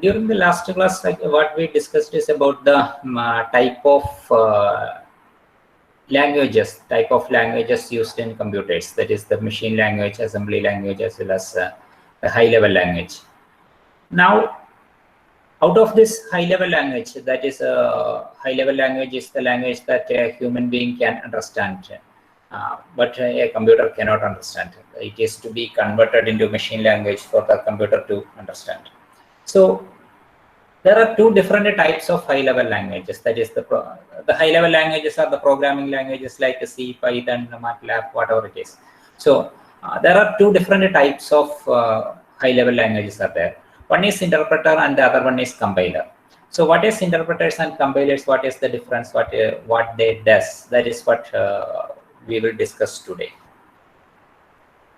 During the last class, like, what we discussed is about the type of languages used in computers. That is the machine language, assembly language, as well as the high-level language. Now, out of this high-level language, that is high-level language is the language that a human being can understand, but a computer cannot understand. It is to be converted into machine language for the computer to understand. So there are two different types of high-level languages. That is the high-level languages are the programming languages like C, Python, MATLAB, whatever it is. So there are two different types of high-level languages are there. One is interpreter and the other one is compiler. So what is interpreters and compilers? What is the difference? What they does? That is what we will discuss today.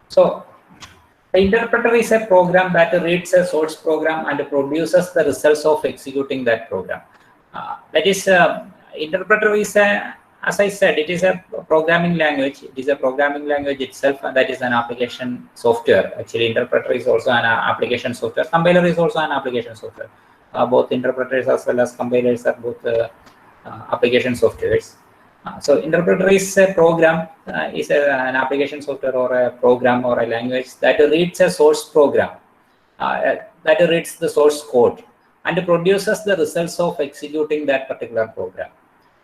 So the interpreter is a program that reads a source program and produces the results of executing that program. That is, interpreter is as I said, it is a programming language. It is a programming language itself, and that is an application software. Actually, interpreter is also an application software. Compiler is also an application software. Both interpreters as well as compilers are both application softwares. So interpreter is a program, an application software or a program or a language that reads a source program, that reads the source code and produces the results of executing that particular program.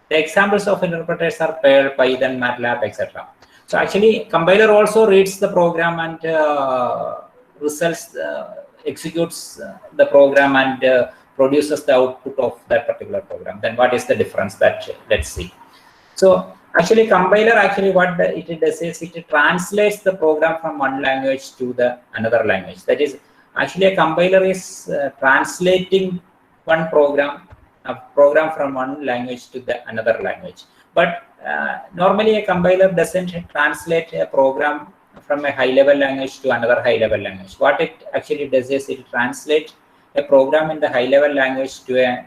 The examples of interpreters are Perl, Python, MATLAB, etc. So actually, compiler also reads the program and executes the program and produces the output of that particular program. Then what is the difference? That let's see. So actually, compiler what it does is it translates the program from one language to the another language. That is, actually a compiler is translating one program from one language to the another language. But normally a compiler doesn't translate a program from a high-level language to another high-level language. What it actually does is it translates a program in the high-level language to a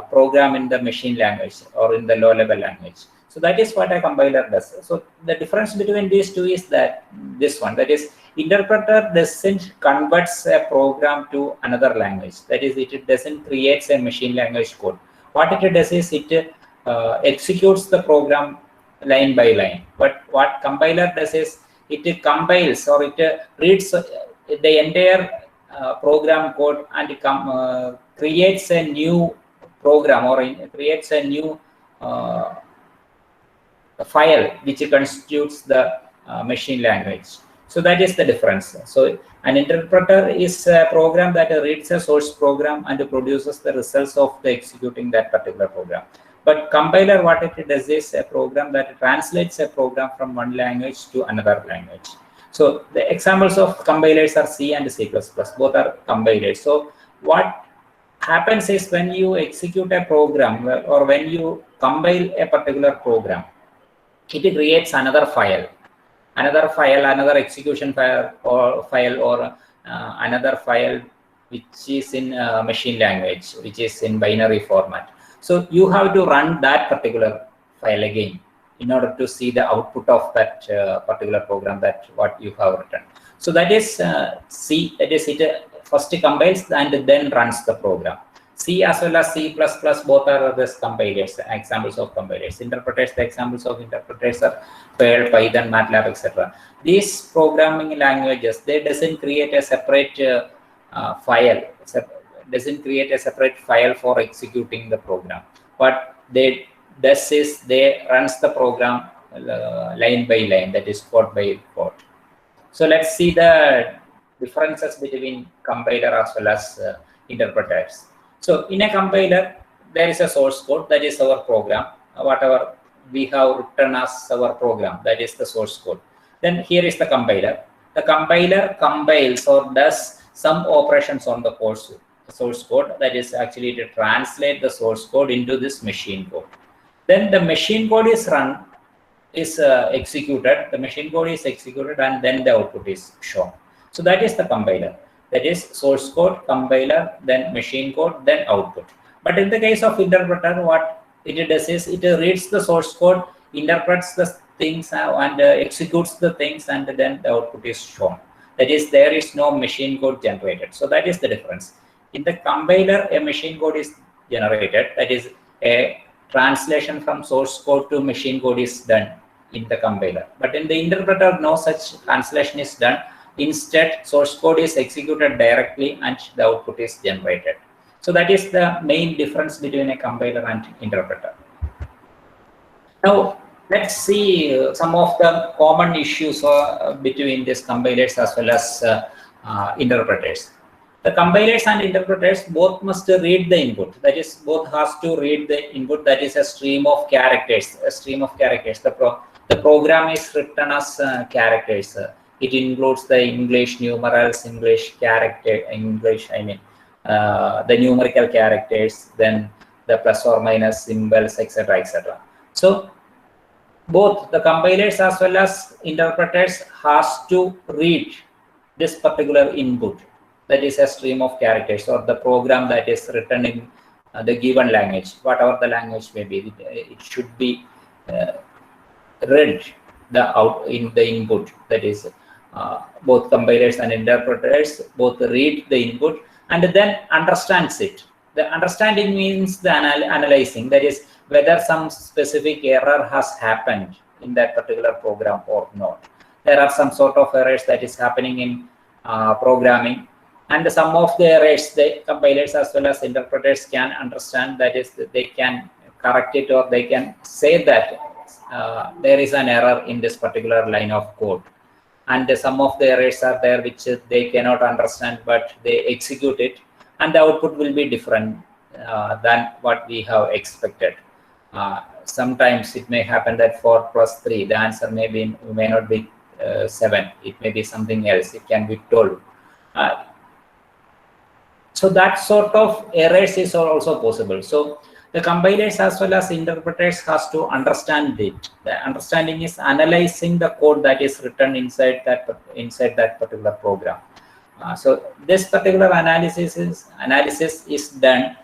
program in the machine language or in the low-level language. So that is what a compiler does. So the difference between these two is that this one, that is, interpreter doesn't converts a program to another language. That is, it doesn't create a machine language code. What it does is it executes the program line by line. But what compiler does is it compiles or it reads the entire program code and it creates a new program or creates a new file which constitutes the machine language. So that is the difference. So an interpreter is a program that reads a source program and produces the results of the executing that particular program. But compiler, what it does is a program that translates a program from one language to another language. So the examples of compilers are C and C++. Both are compilers. So what happens is when you execute a program or when you compile a particular program, it creates another file, another execution file or another file which is in machine language, which is in binary format. So you have to run that particular file again in order to see the output of that particular program that what you have written. So that is C. That is, it first compiles and then runs the program. C as well as C++ both are the compilers, examples of compilers. Interpreters, the examples of interpreters are Perl, Python, MATLAB, etc. These programming languages, they doesn't create a separate file, doesn't create a separate file for executing the program. What they does is they runs the program line by line, that is code by code. So let's see the differences between compiler as well as interpreters. So in a compiler, there is a source code, that is our program, whatever we have written as our program, that is the source code. Then here is the compiler. The compiler compiles or does some operations on the source code, that is actually to translate the source code into this machine code. Then the machine code is executed, the machine code is executed and then the output is shown. So that is the compiler. That is source code, compiler, then machine code, then output. But in the case of interpreter, what it does is it reads the source code, interprets the things and executes the things, and then the output is shown. That is, there is no machine code generated. So that is the difference. In the compiler, a machine code is generated. That is, a translation from source code to machine code is done in the compiler. But in the interpreter, no such translation is done. Instead, source code is executed directly and the output is generated. So that is the main difference between a compiler and interpreter. Now, let's see some of the common issues between these compilers as well as interpreters. The compilers and interpreters both must read the input. That is, both has to read the input. That is a stream of characters. A stream of characters. The program is written as characters. It includes the English numerals, English character, the numerical characters, then the plus or minus symbols, etc., etc. So both the compilers as well as interpreters has to read this particular input, that is a stream of characters, or the program that is written in the given language, whatever the language may be. It should be read in the input. That is, both compilers and interpreters both read the input and then understands it. The understanding means the analyzing. That is, whether some specific error has happened in that particular program or not. There are some sort of errors that is happening in programming, and some of the errors the compilers as well as interpreters can understand. That is, they can correct it, or they can say that there is an error in this particular line of code. And some of the errors are there which they cannot understand, but they execute it, and the output will be different than what we have expected. Sometimes it may happen that 4 plus 3, the answer may not be 7. It may be something else. It can be 12. So that sort of errors is also possible. So the compilers as well as interpreters has to understand it. The understanding is analyzing the code that is written inside that particular program. So this particular analysis is done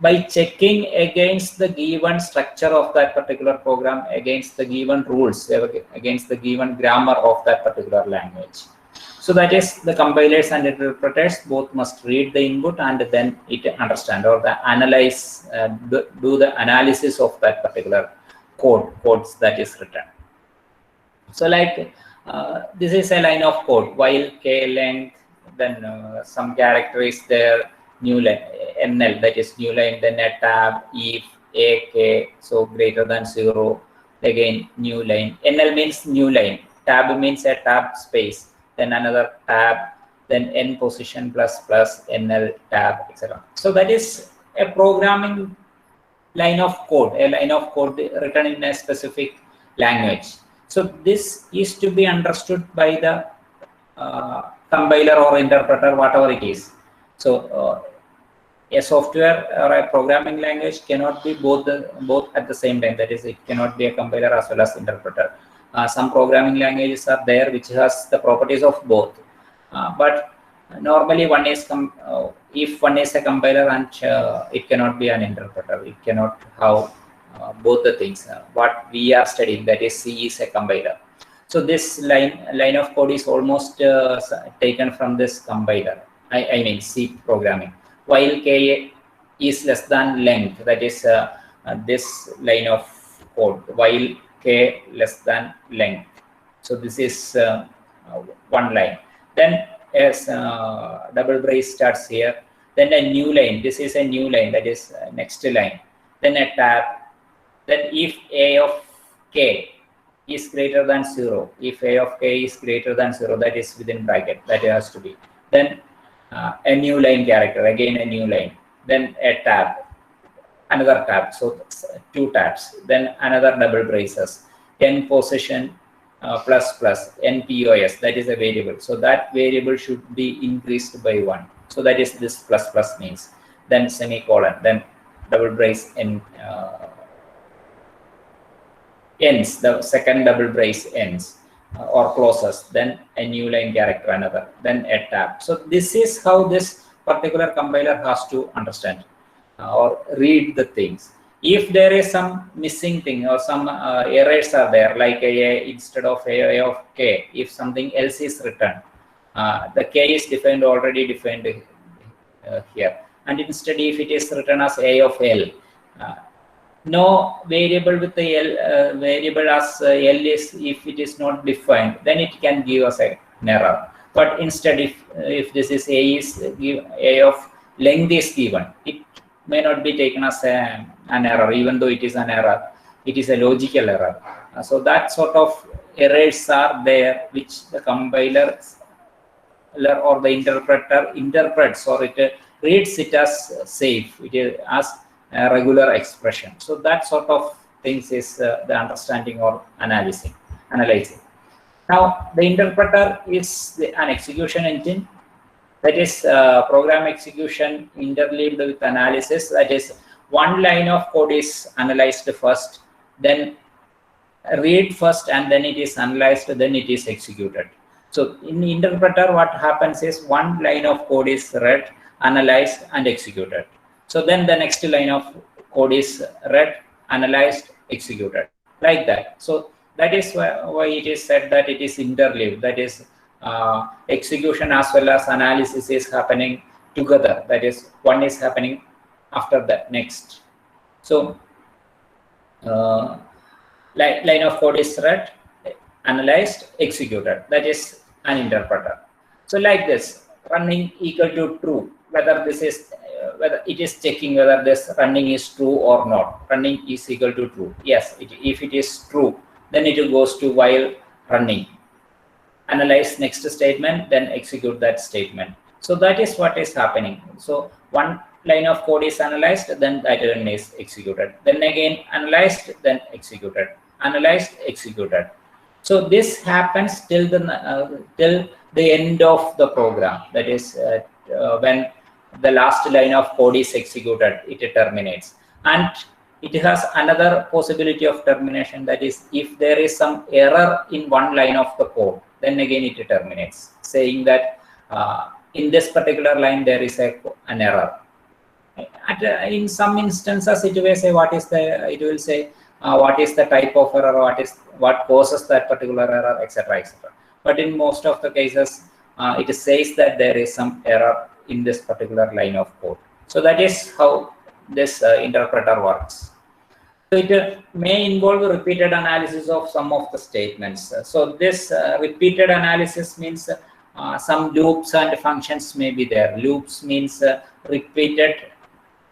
by checking against the given structure of that particular program, against the given rules, against the given grammar of that particular language. So that is, the compilers and interpreters both must read the input and then it understand, or the analyze, do the analysis of that particular codes that is written. So like this is a line of code, while k length, then some character is there, new line, NL, that is new line, then a tab, if AK, so greater than 0, again new line. NL means new line, tab means a tab space, then another tab, then n position plus NL tab, etc. So that is a programming line of code, a line of code written in a specific language. So this is to be understood by the compiler or interpreter, whatever it is. So a software or a programming language cannot be both at the same time. That is, it cannot be a compiler as well as interpreter. Some programming languages are there which has the properties of both, but normally one is if one is a compiler, and it cannot be an interpreter. It cannot have both the things. What we are studying, that is, C is a compiler. So this line of code is almost taken from this compiler. I mean C programming. While k is less than length, that is this line of code, while k less than length. So this is one line. Then as double brace starts here, then a new line. This is a new line, that is next line. Then a tab. Then if a of k is greater than 0, if a of k is greater than 0, that is within bracket, that has to be. Then a new line character, again a new line. Then a tab, another tab, so 2 tabs. Then another double braces, n position plus npos, that is a variable. So that variable should be increased by 1. So that is this plus means. Then semicolon, then double brace ends, the second double brace ends or closes. Then a new line character, another, then a tab. So this is how this particular compiler has to understand or read the things. If there is some missing thing or some errors are there, like a instead of a of k, if something else is written, the k is already defined here. And instead, if it is written as a of L, no variable with the L variable as L is, if it is not defined, then it can give us an error. But instead, if this is A of length is given, it may not be taken as an error, even though it is an error. It is a logical error. So that sort of errors are there, which the compiler or the interpreter interprets, or it reads it as safe, it is as a regular expression. So that sort of things is the understanding or analyzing. Now the interpreter is an execution engine, that is program execution interleaved with analysis. That is, one line of code is analyzed first, then read first, and then it is analyzed, then it is executed. So in the interpreter, what happens is one line of code is read, analyzed, and executed. So then the next line of code is read, analyzed, executed, like that. So that is why it is said that it is interleaved. That is, execution as well as analysis is happening together. That is, one is happening after the next. So line of code is read, analyzed, executed. That is an interpreter. So like this, running equal to true, whether this is whether it is checking whether this running is true or not. Running is equal to true. Yes, if it is true, then it goes to while running. Analyze next statement, then execute that statement. So that is what is happening. So one line of code is analyzed, then that one is executed. Then again analyzed, then executed. Analyzed, executed. So this happens till the end of the program. That is when the last line of code is executed, it terminates. And it has another possibility of termination. That is, if there is some error in one line of the code, then again it terminates, saying that in this particular line there is an error. In some instances, it will say what is the type of error, what causes that particular error, etc., etc. But in most of the cases, it says that there is some error in this particular line of code. So that is how this interpreter works. So it may involve repeated analysis of some of the statements. So this repeated analysis means some loops and functions may be there. Loops means repeated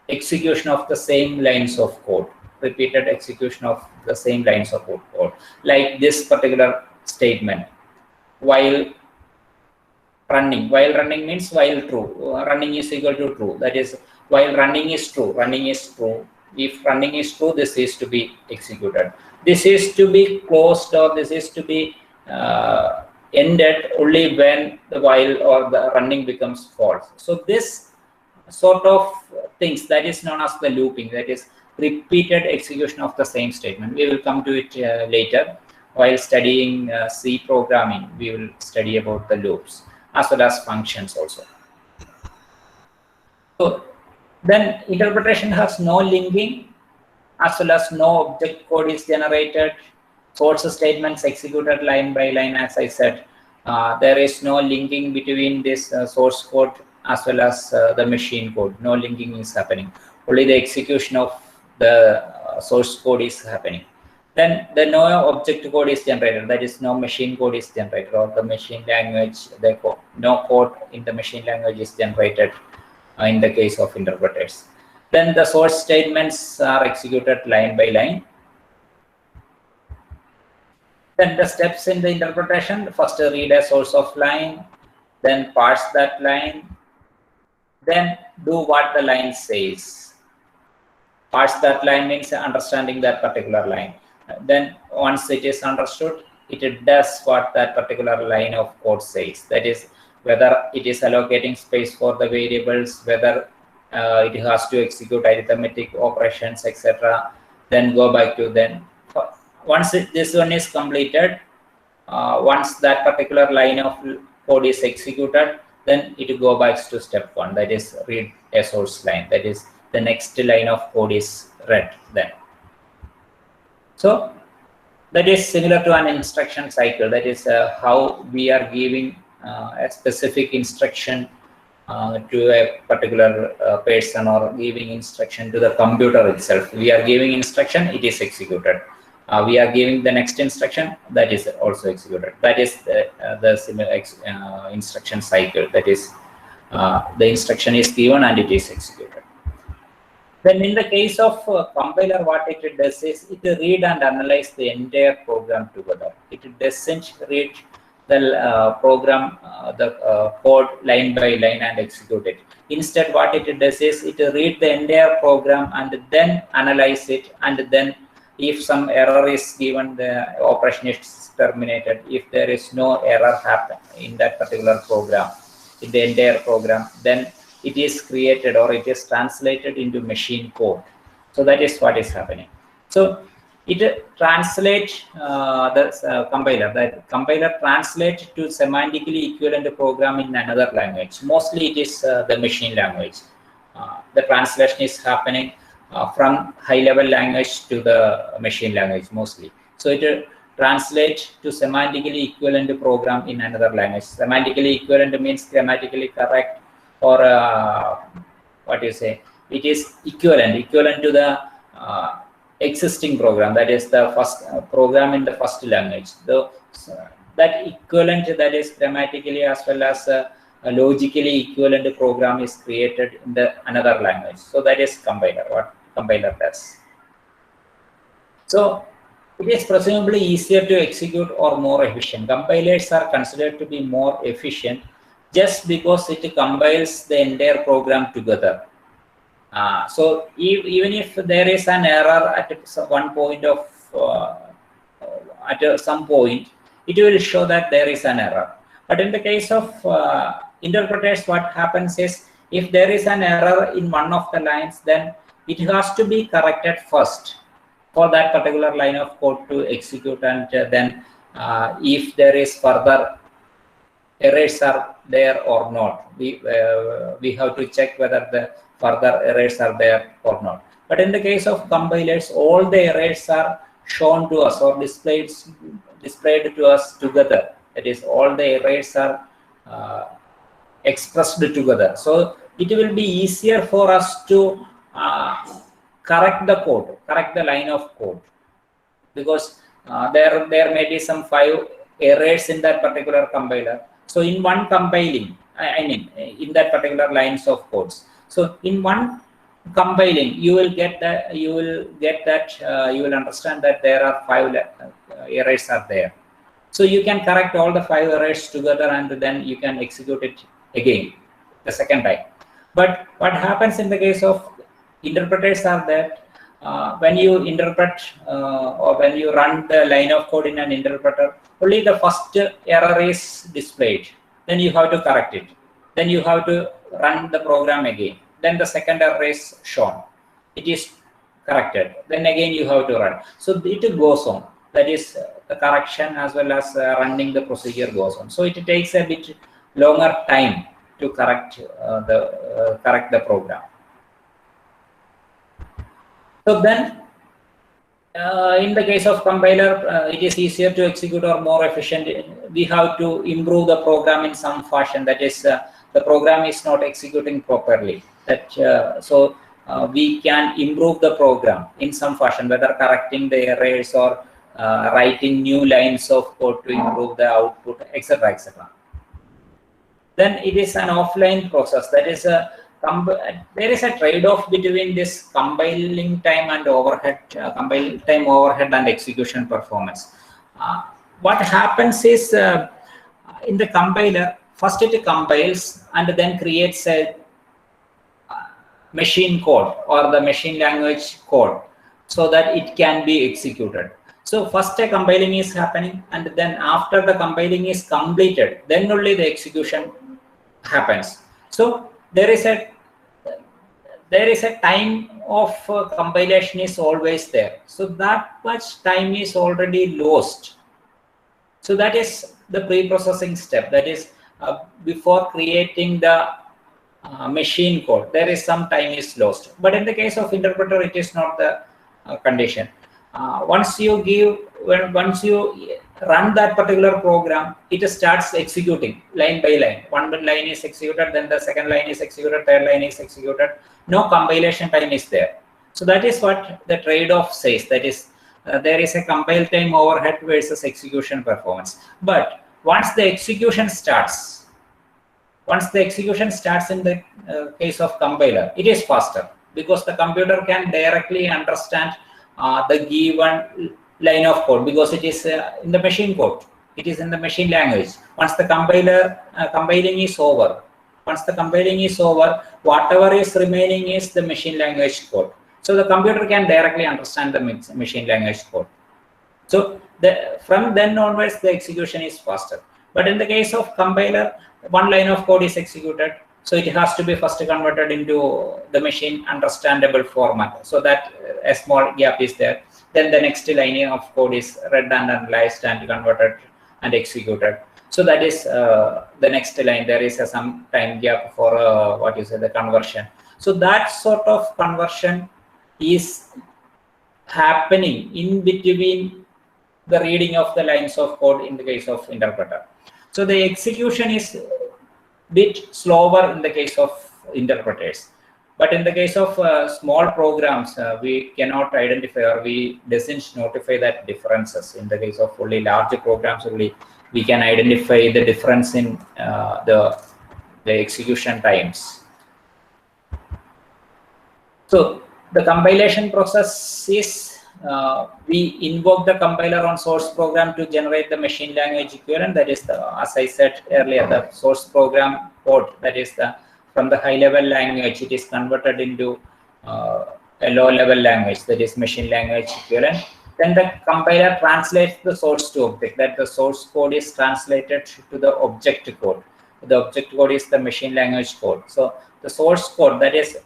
execution of the same lines of code. Repeated execution of the same lines of code. Like this particular statement, while running. While running means while true. Running is equal to true. That is, while running is true. Running is true. If running is true, this is to be executed. This is to be closed, or this is to be ended only when the while or the running becomes false. So this sort of things, that is known as the looping. That is repeated execution of the same statement. We will come to it later. While studying C programming, we will study about the loops as well as functions also. So then interpretation has no linking, as well as no object code is generated. Source statements executed line by line, as I said. There is no linking between this source code as well as the machine code. No linking is happening. Only the execution of the source code is happening. Then the no object code is generated. That is, no machine code is generated, or the machine language, no code in the machine language is generated in the case of interpreters. Then the source statements are executed line by line. Then the steps in the interpretation: first read a source of line, then parse that line, then do what the line says. Parse that line means understanding that particular line. Then once it is understood, it does what that particular line of code says. That is, whether it is allocating space for the variables, whether it has to execute arithmetic operations, etc. Then go back to then. Once this one is completed, once that particular line of code is executed, then it go back to step one. That is, read a source line. That is, the next line of code is read then. So that is similar to an instruction cycle. That is how we are giving a specific instruction to a particular person or giving instruction to the computer itself. We are giving instruction, it is executed. We are giving the next instruction, that is also executed. That is the similar instruction cycle. That is, the instruction is given and it is executed. Then in the case of compiler, what it does is it read and analyze the entire program together. It doesn't read the program, the code line by line and execute it. Instead, what it does is it read the entire program and then analyze it, and then if some error is given, the operation is terminated. If there is no error happen in that particular program, in the entire program, then it is created or it is translated into machine code. So that is what is happening. So it translates the compiler. That compiler translates to semantically equivalent program in another language. Mostly it is the machine language. The translation is happening from high-level language to the machine language mostly. So it translates to semantically equivalent program in another language. Semantically equivalent means grammatically correct, or what you say, it is equivalent to the existing program, that is the first program in the first language. That equivalent, that is grammatically as well as logically equivalent program is created in the another language. So that is compiler, what compiler does. So it is presumably easier to execute or more efficient. Compilers are considered to be more efficient just because it compiles the entire program together. So even if there is an error at one point of at some point, it will show that there is an error. But in the case of interpreters, what happens is if there is an error in one of the lines, then it has to be corrected first for that particular line of code to execute, and then if there is further errors are there or not, we have to check whether the further errors are there or not. But in the case of compilers, all the errors are shown to us or displayed to us together. That is, all the errors are expressed together. So it will be easier for us to correct the code, correct the line of code, because there may be some 5 errors in that particular compiler. So in one compiling, I mean in that particular lines of codes. So in one compiling, you will understand that there are 5 errors are there. So you can correct all the 5 errors together, and then you can execute it again the second time. But what happens in the case of interpreters are that when you interpret or when you run the line of code in an interpreter, only the first error is displayed. Then you have to correct it. Then you have to run the program again. Then the second error is shown. It is corrected. Then again you have to run. So it goes on. That is, the correction as well as running the procedure goes on. So it takes a bit longer time to correct the program. So then, in the case of compiler, it is easier to execute or more efficient. We have to improve the program in some fashion. That is, the program is not executing properly. So we can improve the program in some fashion, whether correcting the errors or writing new lines of code to improve the output, etc., etc. Then it is an offline process. That is there is a trade-off between this compiling time and overhead, compile time, overhead, and execution performance. What happens is in the compiler, first it compiles and then creates a machine code or the machine language code so that it can be executed. So first a compiling is happening, and then after the compiling is completed, then only the execution happens. So there is a time of compilation is always there. So that much time is already lost. So that is the pre-processing step. That is before creating the machine code, there is some time is lost. But in the case of interpreter, it is not the condition. Once you run that particular program, it starts executing line by line. One line is executed, then the second line is executed, third line is executed. No compilation time is there. So that is what the trade-off says. That is, there is a compile time overhead versus execution performance. But once the execution starts in the case of compiler, it is faster because the computer can directly understand the given line of code because it is in the machine code. It is in the machine language. Once the compiling is over, whatever is remaining is the machine language code. So the computer can directly understand the machine language code. So from then onwards, the execution is faster. But in the case of compiler, one line of code is executed, so it has to be first converted into the machine understandable format. So that a small gap is there. Then the next line of code is read and analyzed and converted and executed. So that is the next line. There is some time gap for the conversion. So that sort of conversion is happening in between the reading of the lines of code in the case of interpreter. So the execution is bit slower in the case of interpreters. But in the case of small programs, we cannot identify or we doesn't notify that differences. In the case of only larger programs, only we can identify the difference in the execution times. So the compilation process is we invoke the compiler on source program to generate the machine language equivalent. That is as I said earlier, the source program code, that is from the high level language, it is converted into a low level language, that is machine language equivalent. Then the compiler translates the source to object, that the source code is translated to the object code. The object code is the machine language code. So the source code, that is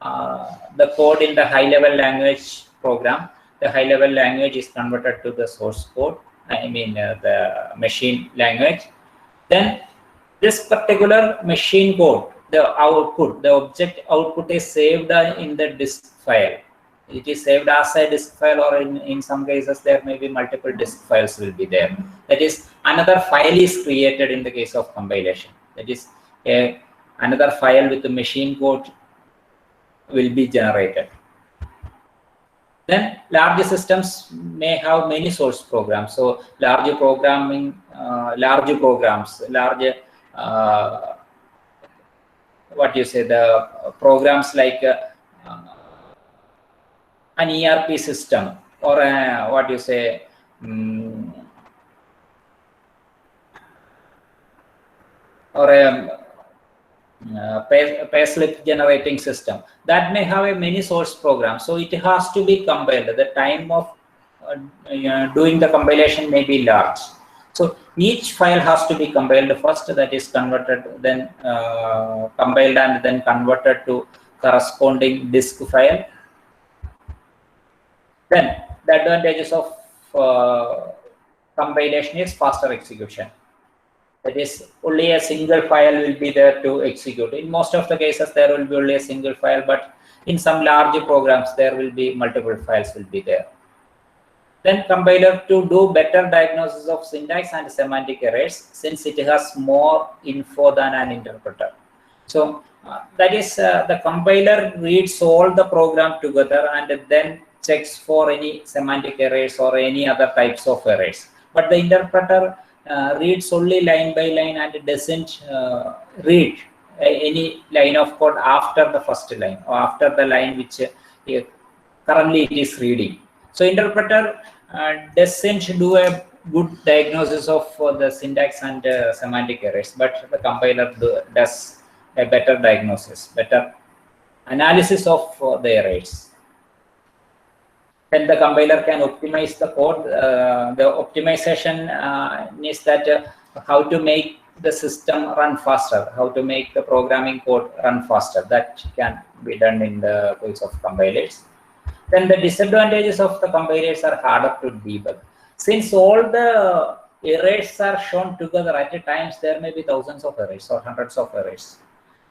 the code in the high level language program, the high level language is converted to the source code, the machine language. Then this particular machine code, the output, the object output is saved in the disk file. It is saved as a disk file, or in some cases there may be multiple disk files will be there. That is, another file is created in the case of compilation. That is, another file with the machine code will be generated. Then large systems may have many source programs. So large programs, the programs like an ERP system, or payslip generating system, that may have a many source program. So it has to be compiled. The time of doing the compilation may be large. So each file has to be compiled first, that is converted, then compiled and then converted to corresponding disk file. Then the advantages of compilation is faster execution. That is, only a single file will be there to execute. In most of the cases, there will be only a single file, but in some larger programs, there will be multiple files will be there. Then compiler to do better diagnosis of syntax and semantic errors, since it has more info than an interpreter. So that is, the compiler reads all the program together and then checks for any semantic errors or any other types of errors. But the interpreter reads only line by line and doesn't read any line of code after the first line or after the line which currently it is reading. So interpreter doesn't do a good diagnosis of the syntax and semantic errors, but the compiler does a better diagnosis, better analysis of the errors. Then the compiler can optimize the code. The optimization is that how to make the system run faster, how to make the programming code run faster. That can be done in the case of compilers. Then the disadvantages of the compilers are harder to debug. Since all the errors are shown together at a time, there may be thousands of errors or hundreds of errors.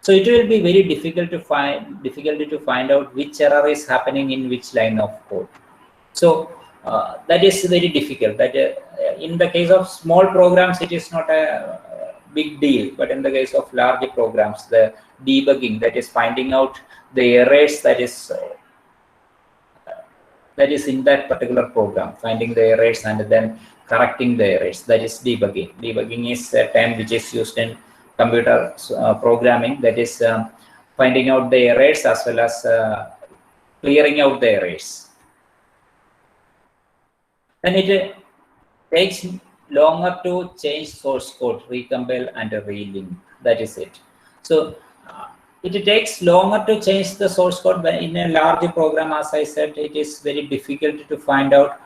So it will be very difficult to find out which error is happening in which line of code. So that is very difficult. That in the case of small programs, it is not a big deal, but in the case of large programs, the debugging, that is finding out the errors that is in that particular program, finding the errors and then correcting the errors, that is debugging. Debugging is a term which is used in computer programming, that is finding out the errors as well as clearing out the errors. And it takes longer to change source code, recompile and relink. That is it. So it takes longer to change the source code, but in a large program, as I said, it is very difficult to find out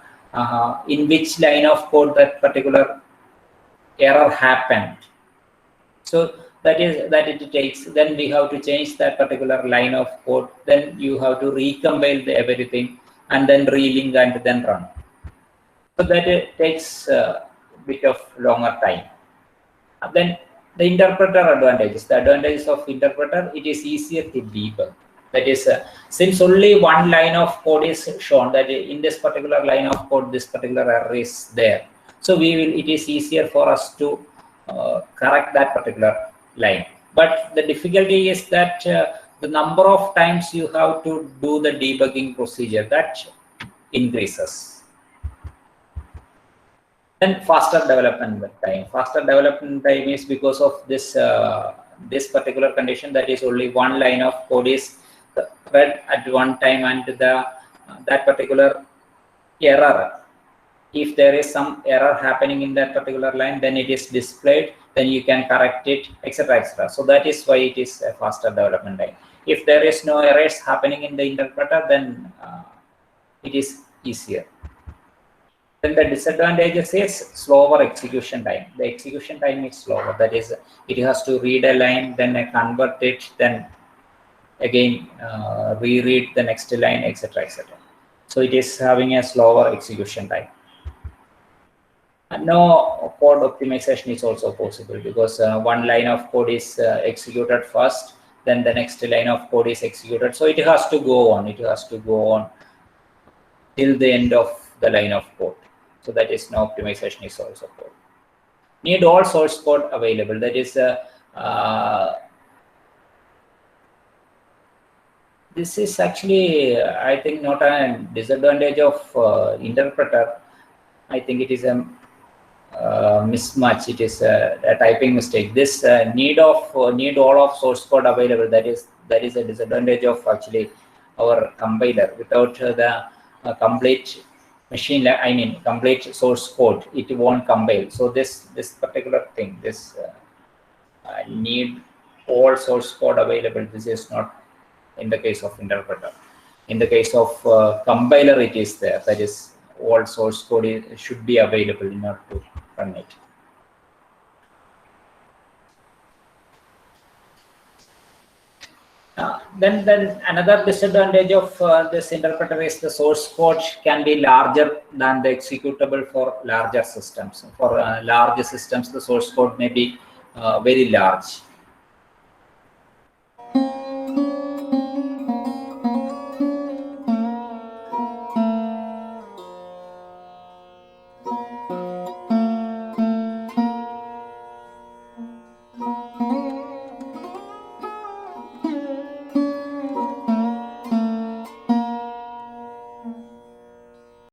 in which line of code that particular error happened. So that it takes. Then we have to change that particular line of code. Then you have to recompile everything and then relink and then run. So that it takes a bit of longer time. And then the interpreter advantages. The advantages of interpreter, it is easier to debug. That is, since only one line of code is shown, that in this particular line of code, this particular error is there. So it is easier for us to correct that particular line. But the difficulty is that the number of times you have to do the debugging procedure, that increases. Then faster development time. Faster development time is because of this this particular condition, that is only one line of code is read at one time, and that particular error, if there is some error happening in that particular line, then it is displayed, then you can correct it, etc., etc. So that is why it is a faster development time. If there is no errors happening in the interpreter, then it is easier. Then the disadvantages is slower execution time. The execution time is slower. That is, it has to read a line, then convert it, then again reread the next line, etc., etc. So it is having a slower execution time. And no code optimization is also possible, because one line of code is executed first, then the next line of code is executed. So it has to go on. It has to go on till the end of the line of code. So that is no optimization is also code. Need all source code available. That is, this is actually, I think, not a disadvantage of interpreter. I think it is a mismatch. It is a typing mistake. This need all of source code available. That is a disadvantage of actually our compiler. Without the complete machine, complete source code, it won't compile. So this particular thing, this need all source code available. This is not in the case of interpreter. In the case of compiler, it is there. That is, all source code should be available in order to run it. Then another disadvantage of this interpreter is the source code can be larger than the executable for larger systems. For large systems, the source code may be very large.